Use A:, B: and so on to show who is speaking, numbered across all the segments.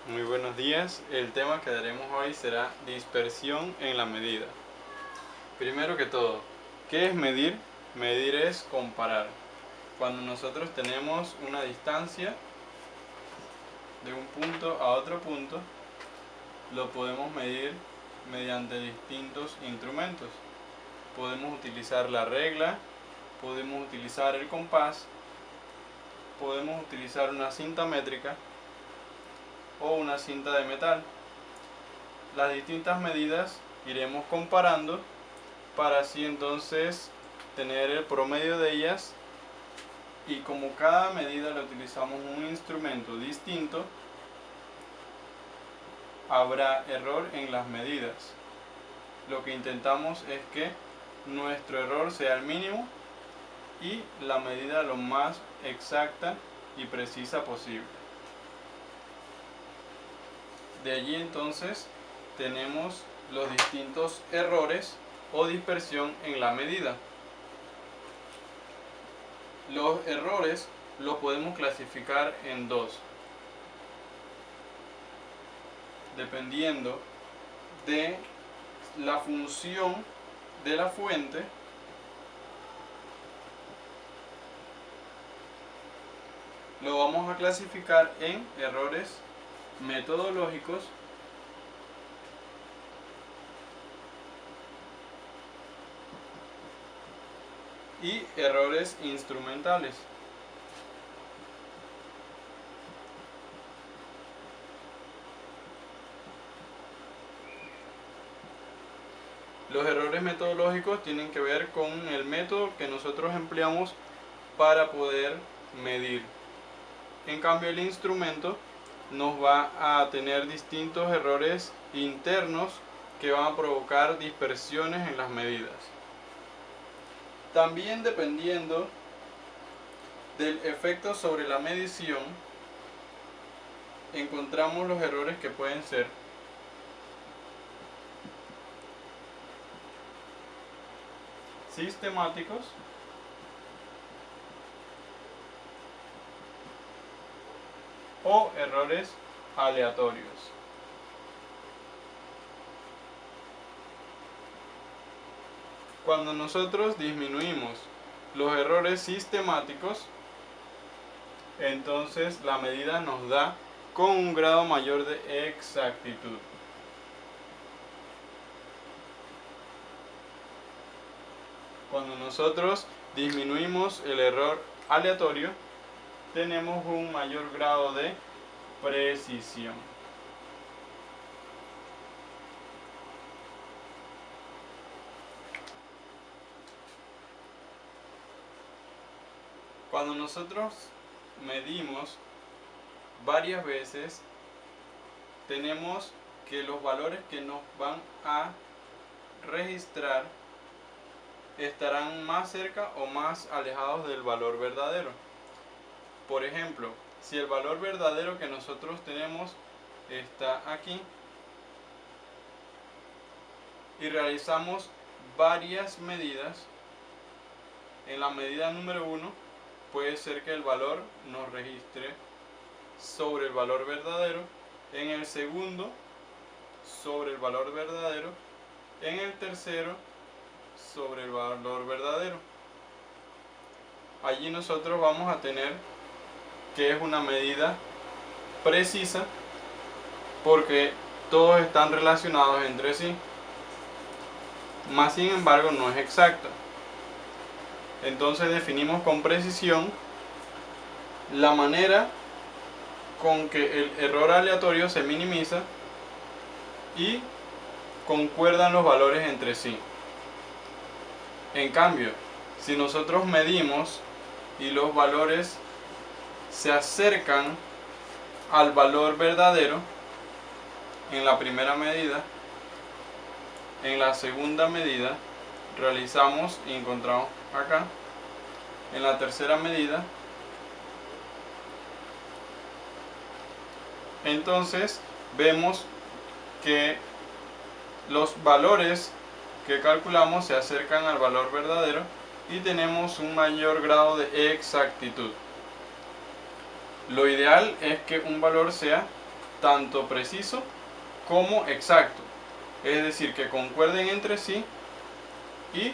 A: Muy buenos días. El tema que daremos hoy será dispersión en la medida. Primero que todo, ¿qué es medir? Medir es comparar. Cuando nosotros tenemos una distancia de un punto a otro punto, lo podemos medir mediante distintos instrumentos. Podemos utilizar la regla, podemos utilizar el compás, podemos utilizar una cinta métrica o una cinta de metal. Las distintas medidas iremos comparando para así entonces tener el promedio de ellas, y como cada medida le utilizamos un instrumento distinto, habrá error en las medidas. Lo que intentamos es que nuestro error sea el mínimo y la medida lo más exacta y precisa posible. De allí entonces tenemos los distintos errores o dispersión en la medida. Los errores los podemos clasificar en dos, dependiendo de la función de la fuente lo vamos a clasificar en errores metodológicos y errores instrumentales. Los errores metodológicos tienen que ver con el método que nosotros empleamos para poder medir. En cambio, el instrumento nos va a tener distintos errores internos que van a provocar dispersiones en las medidas. También, dependiendo del efecto sobre la medición, encontramos los errores que pueden ser sistemáticos o errores aleatorios. Cuando nosotros disminuimos los errores sistemáticos, entonces la medida nos da con un grado mayor de exactitud. Cuando nosotros disminuimos el error aleatorio, tenemos un mayor grado de precisión. Cuando nosotros medimos varias veces, tenemos que los valores que nos van a registrar estarán más cerca o más alejados del valor verdadero. Por ejemplo, si el valor verdadero que nosotros tenemos está aquí y realizamos varias medidas, en la medida número 1 puede ser que el valor nos registre sobre el valor verdadero, en el segundo sobre el valor verdadero, en el tercero sobre el valor verdadero. Allí nosotros vamos a tener que es una medida precisa porque todos están relacionados entre sí, mas sin embargo no es exacta. Entonces definimos con precisión la manera con que el error aleatorio se minimiza y concuerdan los valores entre sí. En cambio, si nosotros medimos y los valores se acercan al valor verdadero en la primera medida, en la segunda medida realizamos y encontramos acá, en la tercera medida, entonces vemos que los valores que calculamos se acercan al valor verdadero y tenemos un mayor grado de exactitud. Lo ideal es que un valor sea tanto preciso como exacto, es decir, que concuerden entre sí y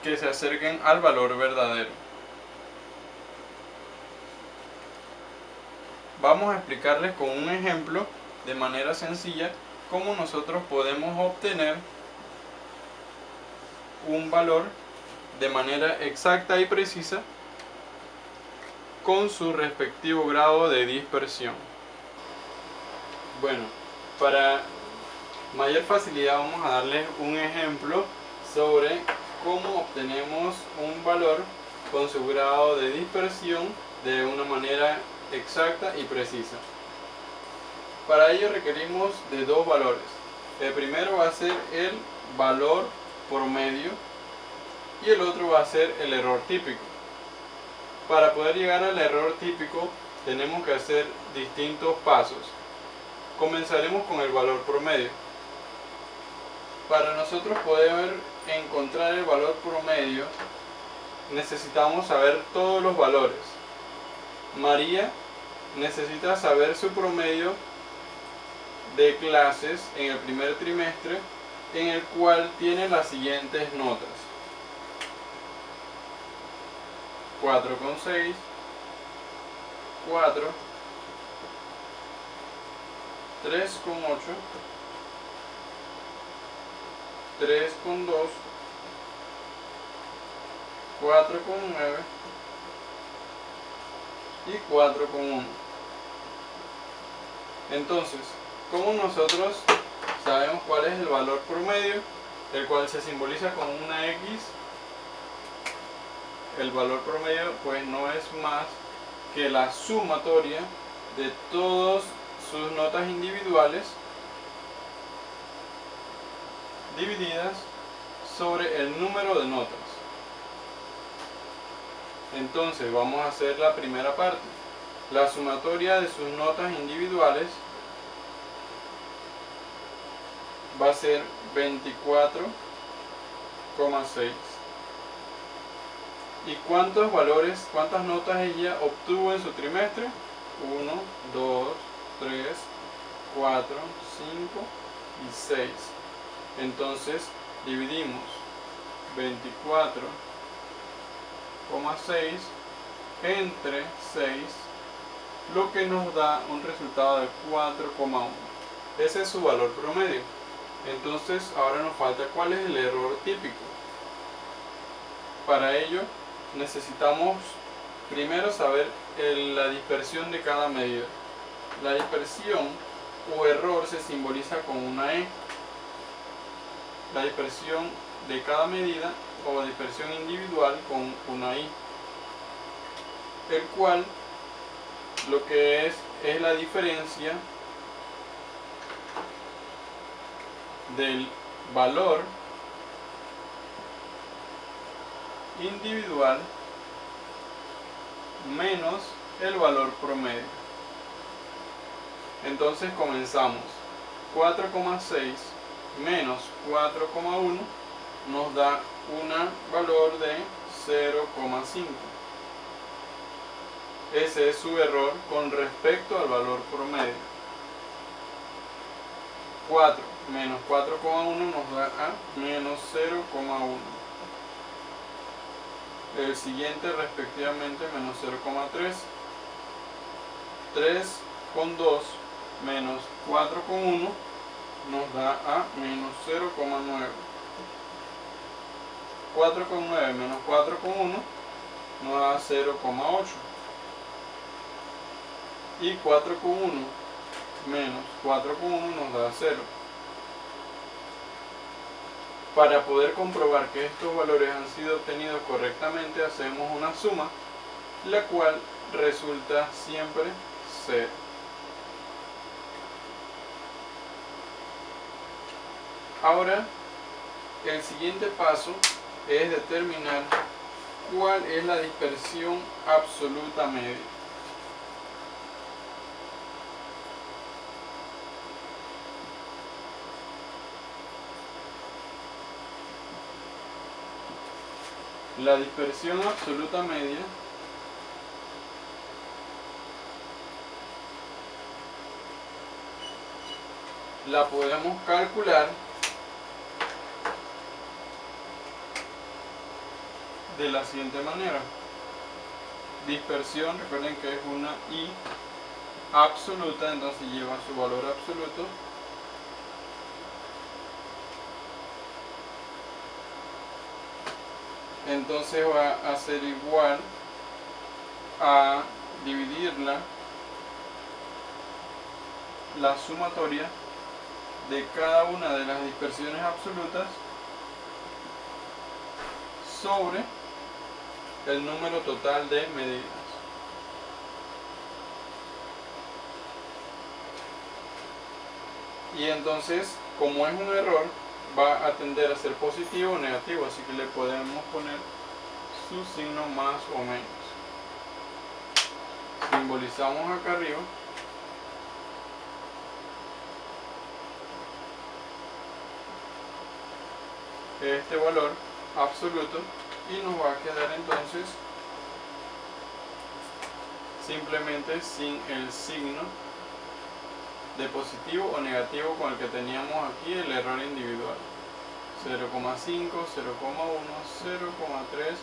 A: que se acerquen al valor verdadero. Vamos a explicarles con un ejemplo de manera sencilla cómo nosotros podemos obtener un valor de manera exacta y precisa con su respectivo grado de dispersión. Bueno, para mayor facilidad vamos a darles un ejemplo sobre cómo obtenemos un valor con su grado de dispersión de una manera exacta y precisa. Para ello requerimos de dos valores. El primero va a ser el valor promedio y el otro va a ser el error típico. Para poder llegar al error típico tenemos que hacer distintos pasos. Comenzaremos con el valor promedio. Para nosotros poder encontrar el valor promedio necesitamos saber todos los valores. María necesita saber su promedio de clases en el primer trimestre, en el cual tiene las siguientes notas: 4,6, 4, 3,8, 3,2, 4,9 y 4,1. Entonces, ¿cómo nosotros sabemos cuál es el valor promedio, el cual se simboliza con una X? El valor promedio pues no es más que la sumatoria de todas sus notas individuales divididas sobre el número de notas. Entonces vamos a hacer la primera parte. La sumatoria de sus notas individuales va a ser 24,6. ¿Y cuántas notas ella obtuvo en su trimestre? 1, 2, 3, 4, 5 y 6. Entonces dividimos 24,6 entre 6, lo que nos da un resultado de 4,1. Ese es su valor promedio. Entonces ahora nos falta cuál es el error típico. Para ello necesitamos primero saber la dispersión de cada medida. La dispersión o error se simboliza con una E. La dispersión de cada medida o dispersión individual con una I, el cual lo que es la diferencia del valor individual menos el valor promedio. Entonces comenzamos. 4,6 menos 4,1 nos da un valor de 0,5. Ese es su error con respecto al valor promedio. 4 menos 4,1 nos da a menos 0,1. El siguiente respectivamente menos 0,3. 3,2 menos 4,1 nos da a menos 0,9. 4,9 menos 4,1 nos da 0,8. Y 4,1 menos 4,1 nos da 0. Para poder comprobar que estos valores han sido obtenidos correctamente, hacemos una suma, la cual resulta siempre 0. Ahora, el siguiente paso es determinar cuál es la dispersión absoluta media. La dispersión absoluta media la podemos calcular de la siguiente manera. Dispersión, recuerden que es una I absoluta, entonces lleva su valor absoluto. Entonces va a ser igual a dividirla la sumatoria de cada una de las dispersiones absolutas sobre el número total de medidas. Y entonces, como es un error, va a tender a ser positivo o negativo, así que le podemos poner su signo más o menos. Simbolizamos acá arriba. Este valor absoluto y nos va a quedar entonces simplemente sin el signo de positivo o negativo con el que teníamos aquí el error individual. 0,5, 0,1, 0,3,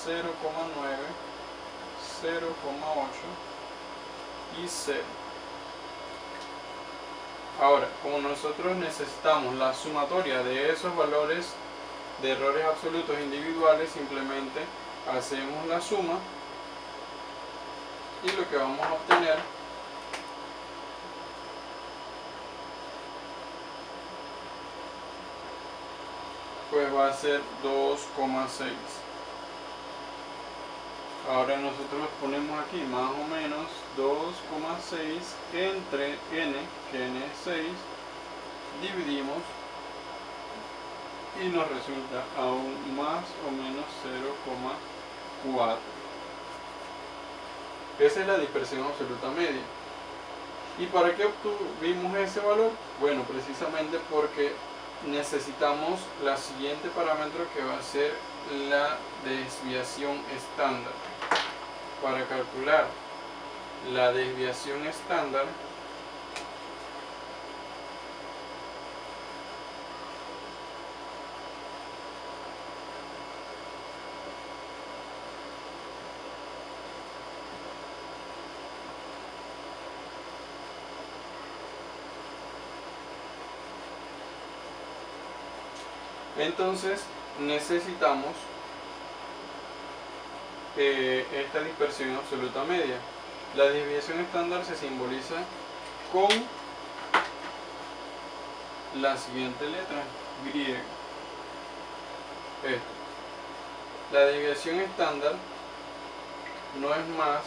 A: 0,9, 0,8 y 0. Ahora, como nosotros necesitamos la sumatoria de esos valores de errores absolutos individuales, simplemente hacemos la suma y lo que vamos a obtener pues va a ser 2,6. Ahora nosotros ponemos aquí más o menos 2,6 entre n, que n es 6, dividimos y nos resulta aún más o menos 0,4. Esa es la dispersión absoluta media. ¿Y para qué obtuvimos ese valor? Bueno, precisamente porque necesitamos la siguiente parámetro, que va a ser la desviación estándar. Para calcular la desviación estándar, entonces necesitamos esta dispersión absoluta media. La desviación estándar se simboliza con la siguiente letra, griega. Esto. La desviación estándar no es más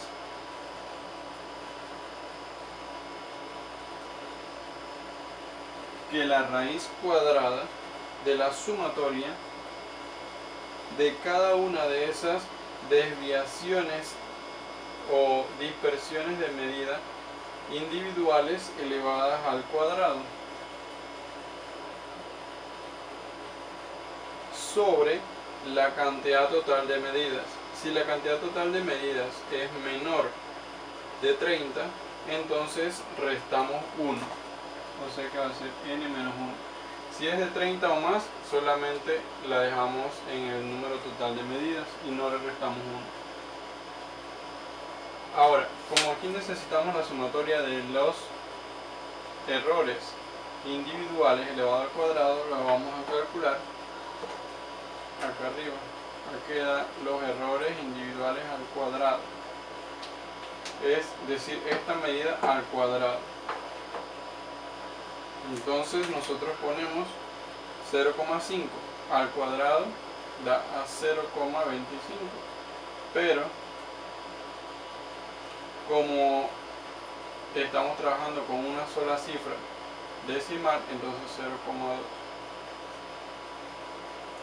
A: que la raíz cuadrada de la sumatoria de cada una de esas desviaciones o dispersiones de medida individuales elevadas al cuadrado sobre la cantidad total de medidas. Si la cantidad total de medidas es menor de 30, entonces restamos 1, o sea que va a ser n menos 1. Si es de 30 o más, solamente la dejamos en el número total de medidas y no le restamos 1. Ahora, como aquí necesitamos la sumatoria de los errores individuales elevado al cuadrado, la vamos a calcular acá arriba. Aquí quedan los errores individuales al cuadrado, es decir, esta medida al cuadrado. Entonces nosotros ponemos 0,5 al cuadrado da a 0,25, pero como estamos trabajando con una sola cifra decimal, entonces 0,2.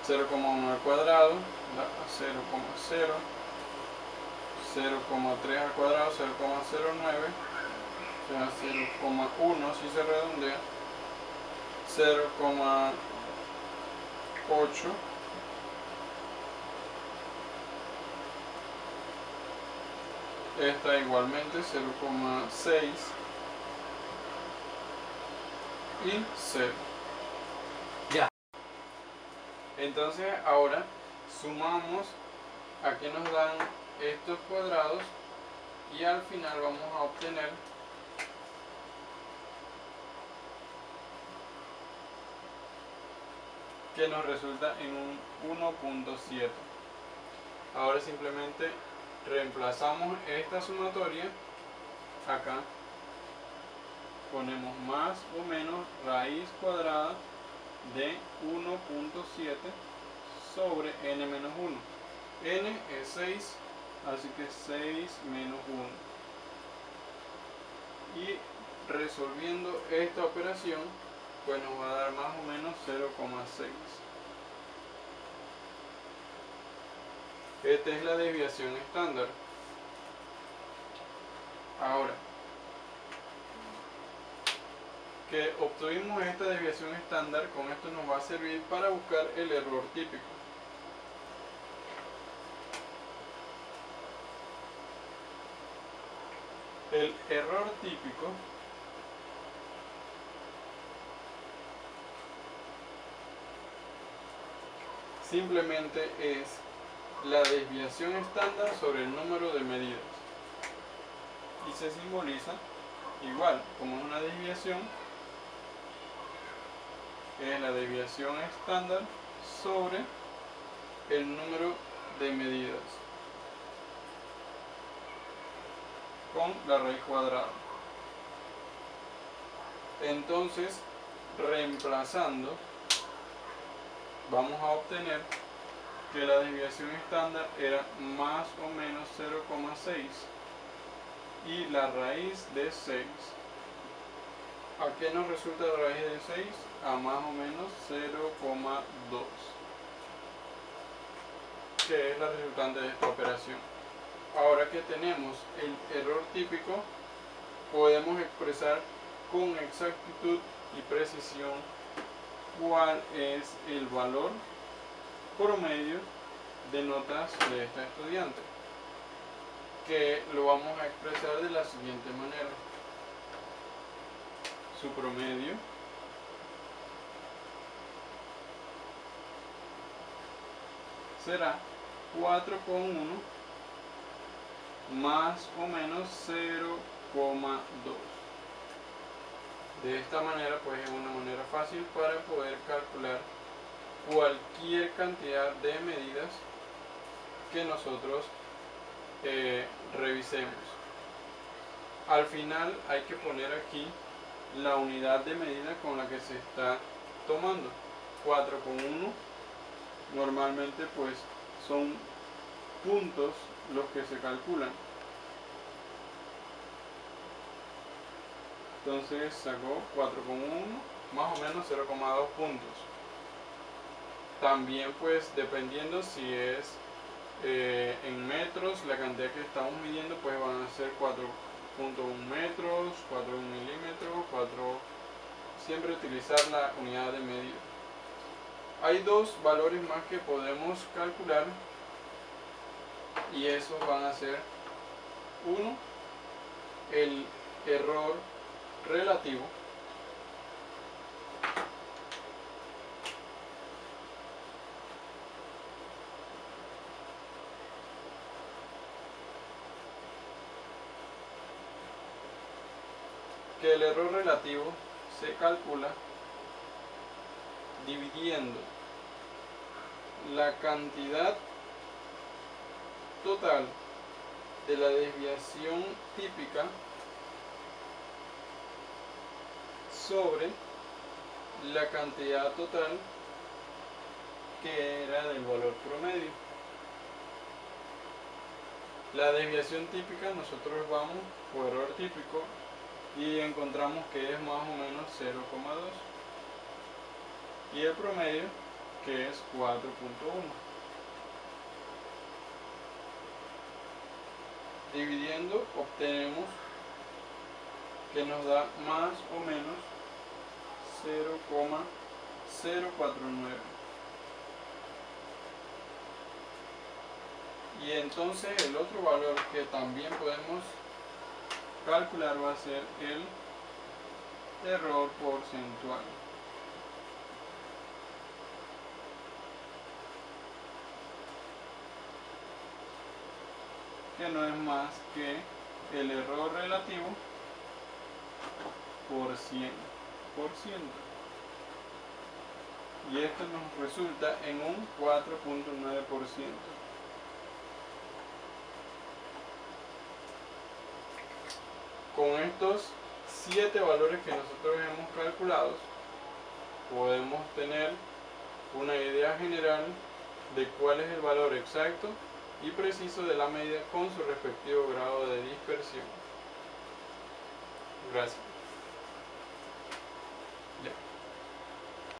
A: 0,1 al cuadrado da a 0,0, 0,3 al cuadrado 0,09, o sea 0,1 si se redondea, 0,8, esta igualmente 0,6, y 0.
B: Ya.
A: Entonces ahora sumamos a que nos dan estos cuadrados y al final vamos a obtener que nos resulta en un 1.7. Ahora simplemente reemplazamos esta sumatoria acá, ponemos más o menos raíz cuadrada de 1.7 sobre n menos 1. N es 6, así que 6 menos 1. Y resolviendo esta operación, pues nos va a dar más o menos 0,6. Esta es la desviación estándar. Ahora que obtuvimos esta desviación estándar, con esto nos va a servir para buscar el error típico. El error típico simplemente es la desviación estándar sobre el número de medidas y se simboliza igual, como es una desviación, es la desviación estándar sobre el número de medidas con la raíz cuadrada. Entonces, reemplazando, vamos a obtener que la desviación estándar era más o menos 0,6 y la raíz de 6. ¿A qué nos resulta la raíz de 6? A más o menos 0,2, que es la resultante de esta operación. Ahora que tenemos el error típico, podemos expresar con exactitud y precisión cuál es el valor promedio de notas de esta estudiante, que lo vamos a expresar de la siguiente manera. Su promedio será 4,1 más o menos 0,2. De esta manera, pues es una manera fácil para poder calcular cualquier cantidad de medidas que nosotros revisemos. Al final hay que poner aquí la unidad de medida con la que se está tomando. 4,1 normalmente pues son puntos los que se calculan. Entonces sacó 4,1 más o menos 0,2 puntos. También pues dependiendo si es en metros, la cantidad que estamos midiendo pues van a ser 4,1 metros, 4,1 milímetros, 4. Siempre utilizar la unidad de medida. Hay dos valores más que podemos calcular y esos van a ser: uno, el error relativo, que el error relativo se calcula dividiendo la cantidad total de la desviación típica sobre la cantidad total que era del valor promedio. La desviación típica nosotros vamos por error típico y encontramos que es más o menos 0,2 y el promedio que es 4,1. Dividiendo obtenemos que nos da más o menos 0,049. Y entonces el otro valor que también podemos calcular va a ser el error porcentual. Que no es más que el error relativo por 100%. Y esto nos resulta en un 4.9%. Con estos 7 valores que nosotros hemos calculado, podemos tener una idea general de cuál es el valor exacto y preciso de la medida con su respectivo grado de dispersión. Gracias.